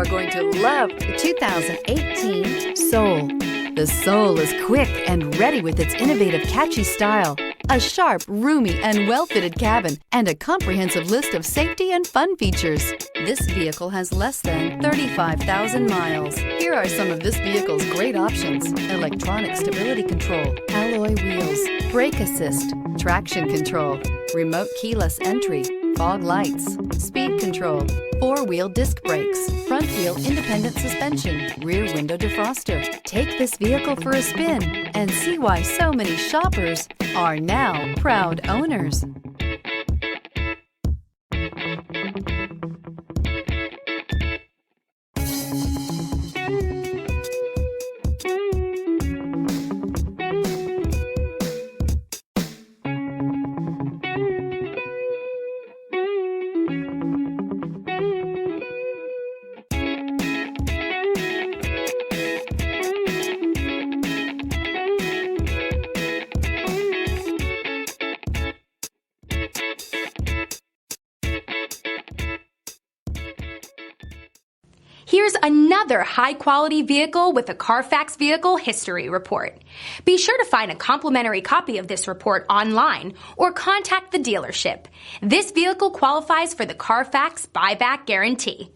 going to love the 2018 Soul. The Soul is quick and ready with its innovative, catchy style, a sharp, roomy, and well-fitted cabin, and a comprehensive list of safety and fun features. This vehicle has less than 35,000 miles. Here are some of this vehicle's great options: electronic stability control, alloy wheels, brake assist, traction control, remote keyless entry, fog lights, speed control, four-wheel disc brakes, front-wheel independent suspension, rear window defroster. Take this vehicle for a spin and see why so many shoppers are now proud owners. Here's another high-quality vehicle with a Carfax Vehicle History Report. Be sure to find a complimentary copy of this report online or contact the dealership. This vehicle qualifies for the Carfax Buyback Guarantee.